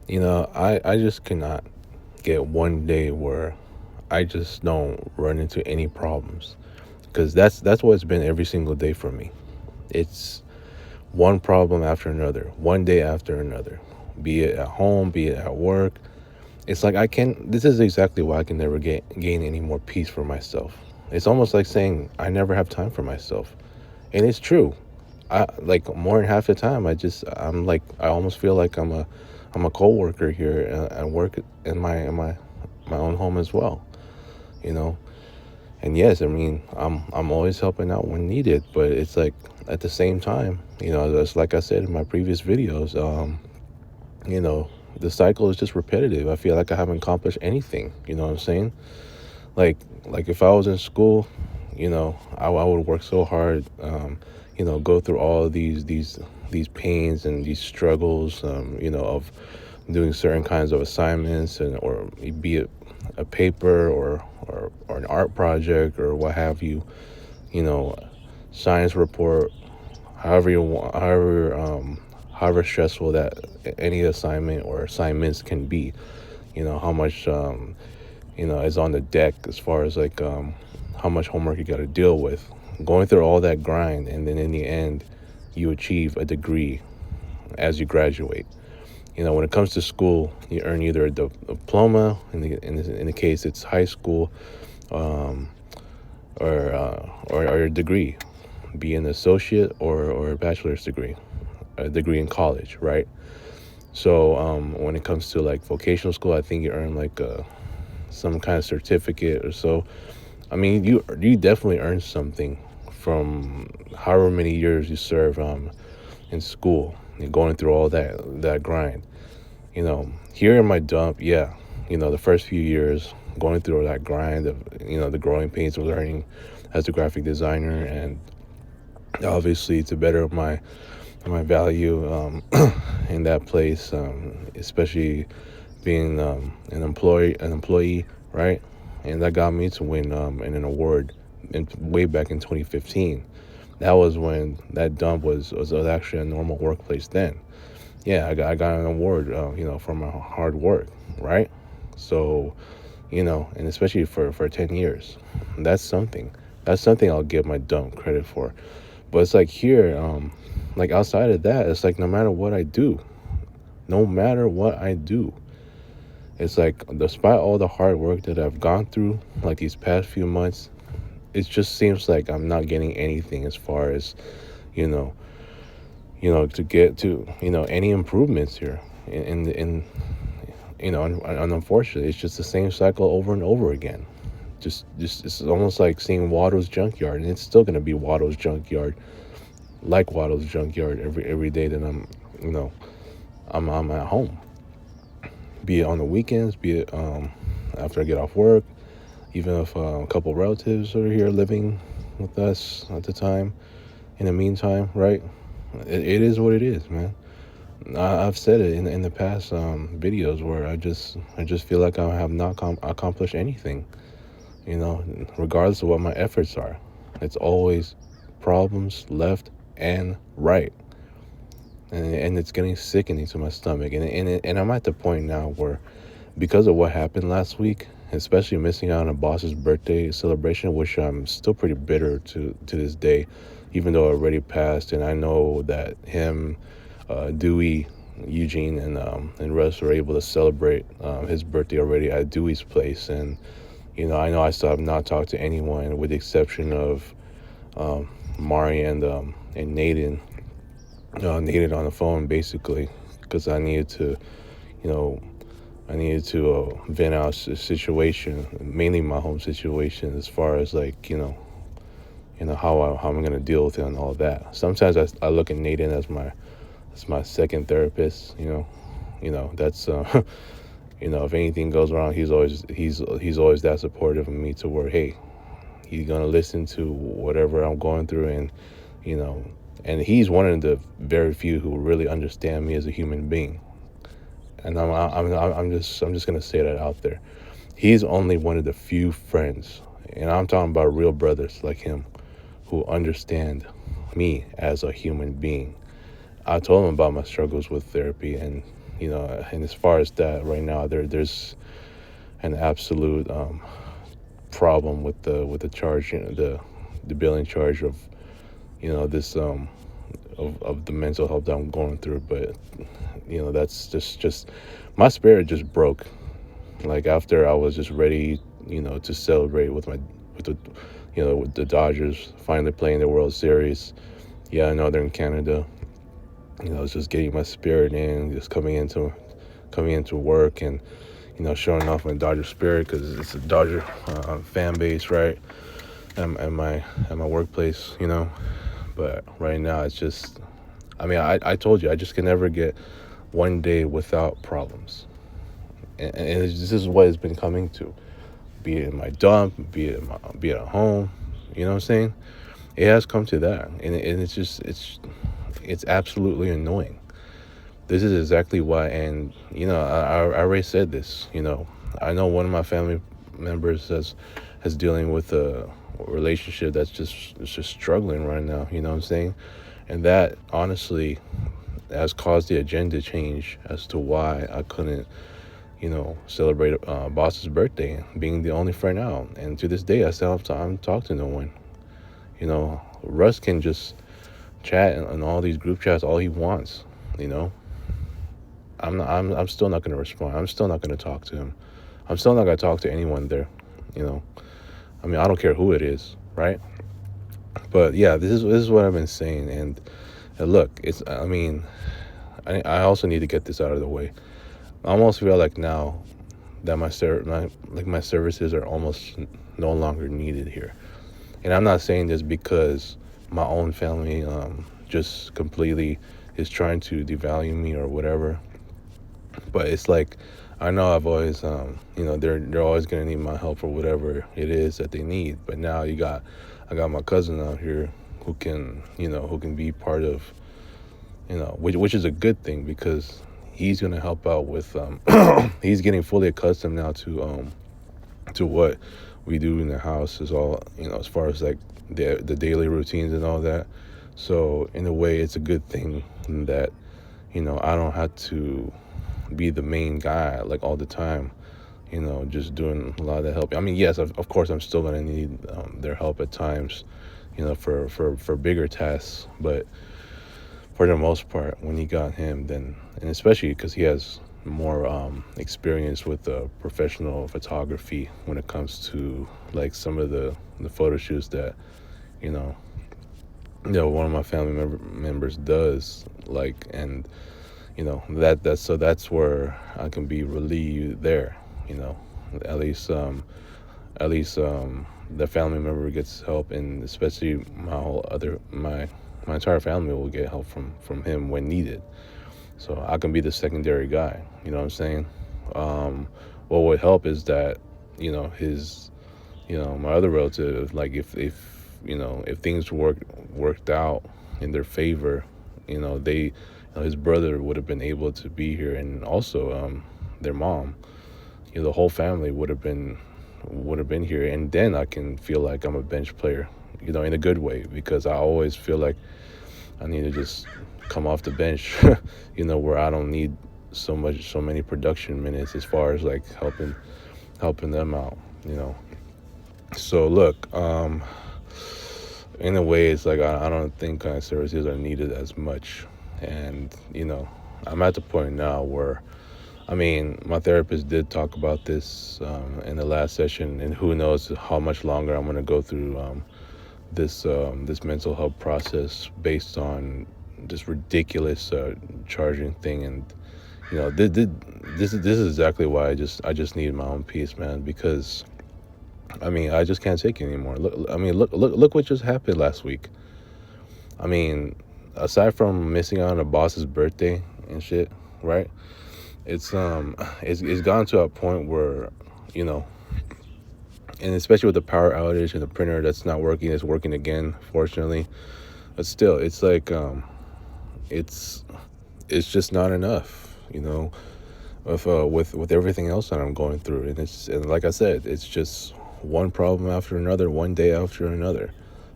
I just cannot get one day where I just don't run into any problems, because that's what it's been every single day for me. It's one problem after another, one day after another, be it at home, be it at work. It's like I can. This is exactly why I can never gain any more peace for myself. It's almost like saying I never have time for myself, and it's true. I like more than half the time. I'm like I almost feel like I'm a coworker here at work in my own home as well. You know, and yes, I mean I'm always helping out when needed, but it's like at the same time, that's like I said in my previous videos. You know, the cycle is just repetitive. I feel like I haven't accomplished anything. You know what I'm saying? Like like if I was in school, I would work so hard. Go through all of these pains and these struggles. Of doing certain kinds of assignments, and or be it a paper or an art project or what have you. You know, science report, however you want, however stressful that any assignment or assignments can be. How much is on the deck as far as like how much homework you got to deal with, going through all that grind, and then in the end you achieve a degree as you graduate. When it comes to school, you earn either a diploma, in the case it's high school, um, or a degree, be an associate or a bachelor's degree, a degree in college, right? So when it comes to like vocational school, I think you earn like some kind of certificate or so. I mean, you definitely earn something from however many years you serve in school and going through all that grind. Here in my dump, yeah, the first few years going through that grind of the growing pains of learning as a graphic designer, and obviously to better my value in that place, especially being an employee, right? And that got me to win an award way back in 2015. That was when that dump was actually a normal workplace then. Yeah, I got an award, for my hard work, right? So, and especially for 10 years, that's something. That's something I'll give my dump credit for. But it's like here, like outside of that, it's like no matter what I do, it's like despite all the hard work that I've gone through, like these past few months, it just seems like I'm not getting anything as far as, you know, to get to, any improvements here. In and unfortunately, it's just the same cycle over and over again. Just it's almost like seeing Waddle's junkyard, and it's still gonna be Waddle's junkyard, like Waddle's junkyard every day that you know, I'm at home. Be it on the weekends, be it after I get off work, even if a couple relatives are here living with us at the time. In the meantime, right? It is what it is, man. I've said it in the past videos where I just feel like I have not accomplished anything. Regardless of what my efforts are, it's always problems left and right, and it's getting sickening to my stomach. And I'm at the point now where, because of what happened last week, especially missing out on a boss's birthday celebration, which I'm still pretty bitter to this day, even though it already passed, and I know that him, Dewey, Eugene, and Russ were able to celebrate his birthday already at Dewey's place. And I know I still have not talked to anyone with the exception of Mari and Nathan on the phone, basically, because you know, I needed to vent out a situation, mainly my home situation, as far as like how I'm gonna deal with it and all of that. Sometimes I look at Nathan as my second therapist. That's if anything goes wrong, he's always that supportive of me, to where, hey, he's gonna listen to whatever I'm going through, and you know, and he's one of the very few who really understand me as a human being. And I'm just gonna say that out there. He's only one of the few friends, and I'm talking about real brothers like him, who understand me as a human being. I told him about my struggles with therapy, and And as far as that right now, there's an absolute problem with the charge, the billing charge of this of the mental health that I'm going through. But that's just my spirit just broke. Like after I was just ready, to celebrate with the with the Dodgers finally playing the World Series. Yeah, I know they're in Canada. It's just getting my spirit in, just coming into work and showing off my Dodger spirit because it's a Dodger fan base, right? At my workplace. But right now it's just, I mean, I told you I just can never get one day without problems, and this is what it's been coming to. Be it in my dump, be it at home. You know what I'm saying? It has come to that, and it's absolutely annoying. This is exactly why, and I already said this. I know one of my family members has dealing with a relationship that's just struggling right now. You know what I'm saying? And that honestly has caused the agenda change as to why I couldn't, celebrate boss's birthday, being the only friend out. And to this day, I still have time to talk to no one. Russ can just chat in all these group chats all he wants. You know, I'm still not gonna respond. I'm still not gonna talk to him. I'm still not gonna talk to anyone there. You know, I mean, I don't care who it is, right? But yeah, this is what I've been saying. And look, it's I mean, I also need to get this out of the way. I almost feel like now that my services are almost no longer needed here. And I'm not saying this because my own family just completely is trying to devalue me or whatever. But it's like I know I've always they're always gonna need my help for whatever it is that they need. But now I got my cousin out here who can be part of which is a good thing because he's gonna help out with he's getting fully accustomed now to what we do in the house is all as far as like the daily routines and all that. So in a way, it's a good thing that I don't have to be the main guy like all the time. Just doing a lot of the help. I mean, yes, of course, I'm still gonna need their help at times, for bigger tasks. But for the most part, when you got him, then and especially because he has more experience with professional photography when it comes to like some of the photo shoots that you know one of my family members does like. And that's so that's where I can be relieved there. you know at least the family member gets help, and especially my entire family will get help from him when needed, so I can be the secondary guy. You know what I'm saying? What would help is that his my other relative, like if things worked out in their favor, his brother would have been able to be here, and also their mom, the whole family would have been here, and then I can feel like I'm a bench player, in a good way, because I always feel like I need to just come off the bench, where I don't need so many production minutes as far as like helping them out, So look, in a way, it's like I don't think services are needed as much, and I'm at the point now where, I mean, my therapist did talk about this in the last session, and who knows how much longer I'm going to go through this mental health process based on this ridiculous charging thing. And this is exactly why I just need my own peace, man, because I mean I just can't take it anymore. Look what just happened last week. I mean, aside from missing out on a boss's birthday and shit, right? It's gone to a point where, you know, and especially with the power outage and the printer that's not working, it's working again, fortunately. But still, it's like it's it's just not enough, with everything else that I'm going through, and like I said, it's just one problem after another, one day after another,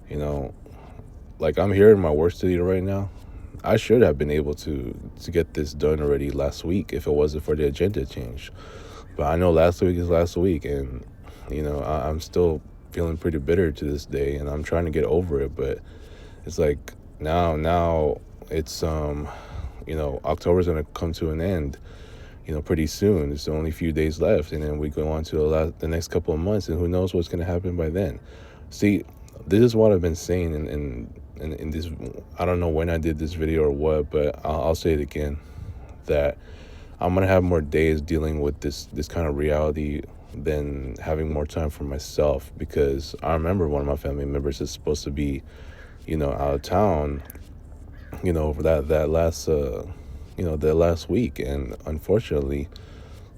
you know. Like I'm here in my work studio right now. I should have been able to get this done already last week if it wasn't for the agenda change. But I know last week is last week, and I'm still feeling pretty bitter to this day, and I'm trying to get over it. But it's like now it's October's gonna come to an end, pretty soon. It's only a few days left, and then we go on to the next couple of months, and who knows what's gonna happen by then. See, this is what I've been saying in this. I don't know when I did this video or what, but I'll say it again, that I'm gonna have more days dealing with this kind of reality than having more time for myself, because I remember one of my family members is supposed to be, out of town, for that last week, and unfortunately,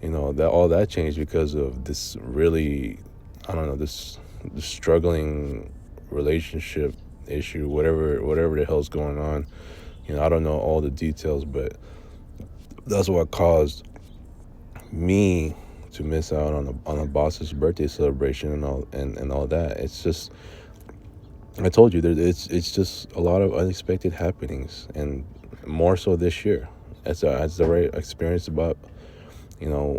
that all that changed because of this really, I don't know, this struggling relationship issue, whatever the hell's going on. I don't know all the details, but that's what caused me to miss out on a boss's birthday celebration and all that. It's just, I told you, it's just a lot of unexpected happenings, and more so this year. As I already experienced about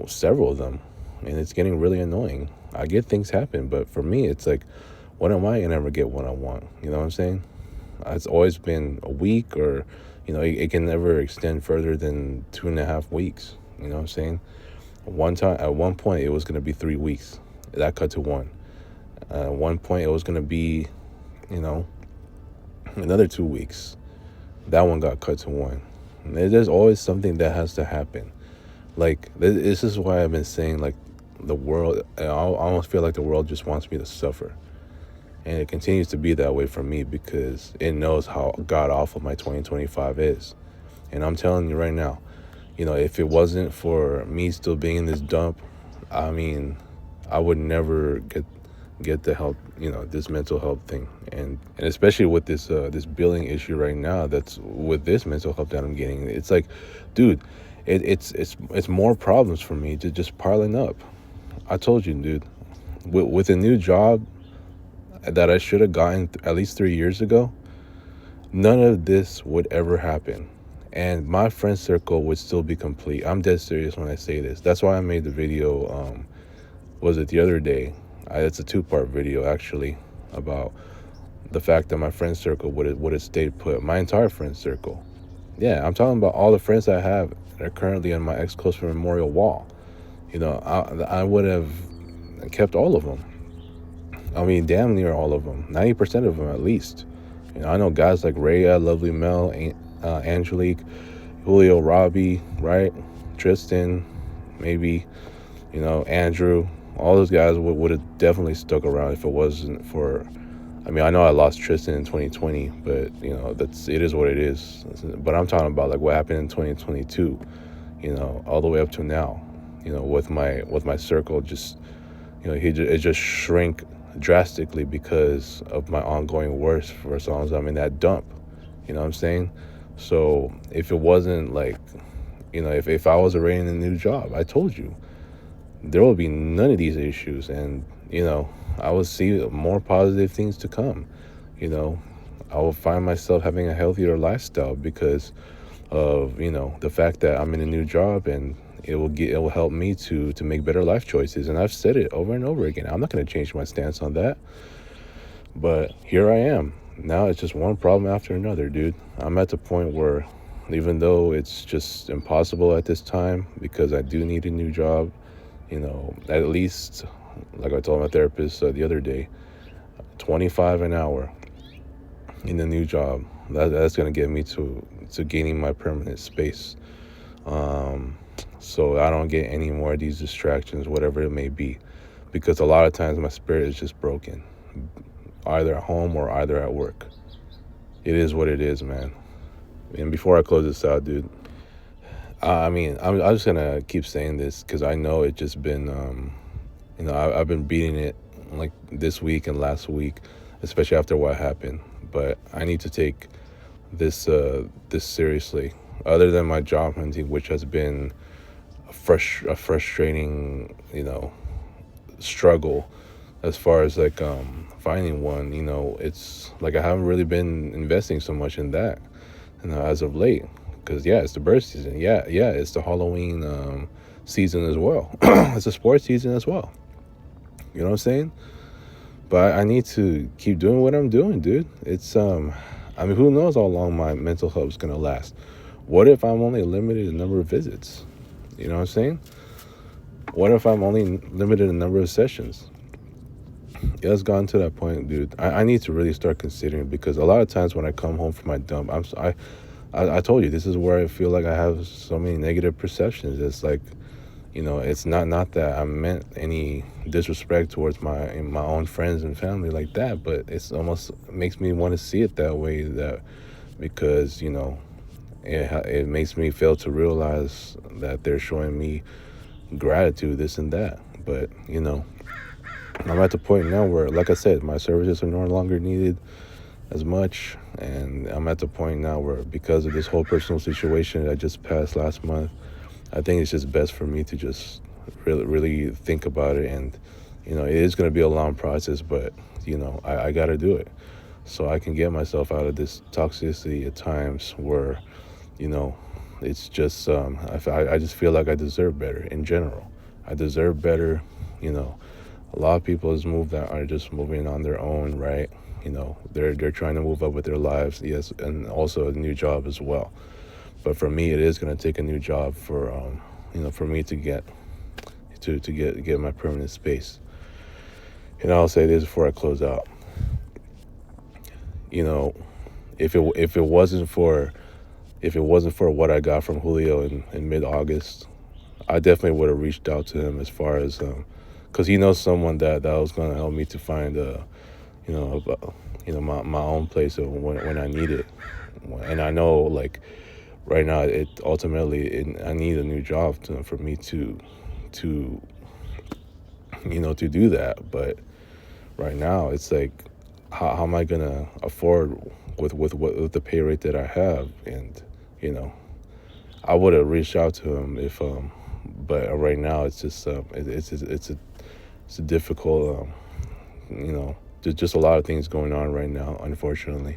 several of them, and it's getting really annoying. I get things happen, but for me, it's like, when am I gonna ever get what I want? You know what I'm saying? It's always been a week, or it can never extend further than 2.5 weeks. You know what I'm saying? At one point, it was gonna be 3 weeks. That cut to one. At one point, it was gonna be, you know, another 2 weeks. That one got cut to one. And there's always something that has to happen. Like, this is why I've been saying, like, the world, I almost feel like the world just wants me to suffer. And it continues to be that way for me, because it knows how god awful my 2025 is. And I'm telling you right now, if it wasn't for me still being in this dump, I mean, I would never get the help, this mental health thing. And especially with this billing issue right now, that's with this mental health that I'm getting. It's like, dude, it's more problems for me to just piling up. I told you, dude, with a new job that I should have gotten at least 3 years ago, none of this would ever happen. And my friend circle would still be complete. I'm dead serious when I say this. That's why I made the video, was it the other day? It's a two-part video, actually, about the fact that my friend circle would have stayed put. My entire friend circle. Yeah, I'm talking about all the friends I have that are currently on my ex-close friend memorial wall. I would have kept all of them. I mean, damn near all of them. 90% of them, at least. I know guys like Raya, Lovely Mel, Angelique, Julio, Robbie, right? Tristan, maybe, Andrew. All those guys would have definitely stuck around if it wasn't for. I mean, I know I lost Tristan in 2020, but it is what it is. But I'm talking about, like, what happened in 2022, all the way up to now, with my circle, just, it just shrank drastically because of my ongoing worst for as long as I'm in that dump. You know what I'm saying? So if it wasn't like, if I was already in a new job, I told you, there will be none of these issues, and I will see more positive things to come. I will find myself having a healthier lifestyle because of the fact that I'm in a new job, and it will help me to make better life choices. And I've said it over and over again. I'm not going to change my stance on that. But here I am. Now it's just one problem after another, dude. I'm at the point where, even though it's just impossible at this time, because I do need a new job, at least, like I told my therapist the other day, 25 an hour in the new job. That's going to get me to gaining my permanent space. So I don't get any more of these distractions, whatever it may be. Because a lot of times my spirit is just broken, either at home or either at work. It is what it is, man. And before I close this out, dude, I mean, I'm just gonna keep saying this because I know it's just been, I've been beating it like this week and last week, especially after what happened. But I need to take this seriously. Other than my job hunting, which has been a frustrating, struggle, as far as like finding one. It's like I haven't really been investing so much in that. as of late. Because yeah, it's the bird season. Yeah, it's the Halloween season as well. It's a sports season as well. You know what I'm saying? But I need to keep doing what I'm doing, dude. I mean, who knows how long my mental health is gonna last? What if I'm only limited in number of visits? You know what I'm saying? What if I'm only limited in number of sessions? Yeah, it's gotten to that point, dude. I need to really start considering, because a lot of times when I come home from my dump, I told you, this is where I feel like I have so many negative perceptions. It's like, it's not that I meant any disrespect towards my own friends and family like that, but it's almost makes me want to see it that way, that because it makes me fail to realize that they're showing me gratitude, this and that. But I'm at the point now where, like I said, my services are no longer needed as much, and I'm at the point now where, because of this whole personal situation that I just passed last month, I think it's just best for me to just really, really think about it. And it is going to be a long process, but I got to do it so I can get myself out of this toxicity at times where you know it's just I just feel like I deserve better in general. I deserve better. you know a lot of people are just moving on their own, right? They're trying to move up with their lives, yes, and also a new job as well. But for me, it is going to take a new job for me to get my permanent space. And I'll say this before I close out. You know, if it wasn't for what I got from Julio in mid August, I definitely would have reached out to him, as far as because he knows someone that was going to help me to find my own place when I need it. And I know, like, right now, I need a new job for me to to do that. But right now, it's like, how am I gonna afford with the pay rate that I have? And you know I would have reached out to him if but right now it's just it's a difficult there's just a lot of things going on right now, unfortunately.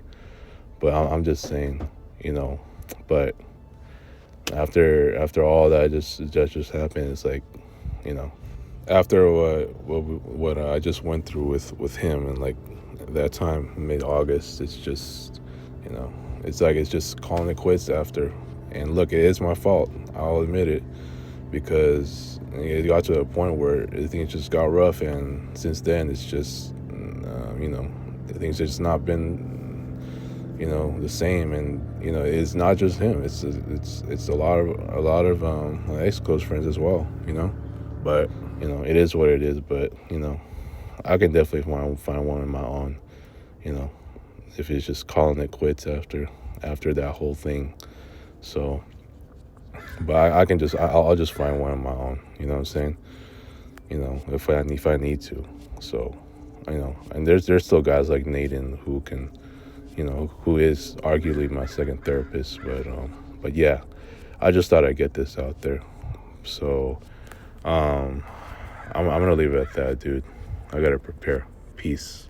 But I'm just saying, you know but after all that just happened, it's like, you know after what I just went through with him, and like that time mid August, it's just, you know it's like, it's just calling it quits after. And look, it is my fault, I'll admit it, because it got to a point where things just got rough, and since then it's just things have just not been the same. And it's not just him, it's a lot of my ex close friends as well. But it is what it is. But I can definitely find one of my own. You know, if it's just calling it quits after that whole thing. So, but I can I'll just find one of my own. You know what I'm saying? If I need to. So, and there's still guys like Nathan who can, who is arguably my second therapist. But yeah, I just thought I'd get this out there. So, I'm gonna leave it at that, dude. I gotta prepare. Peace.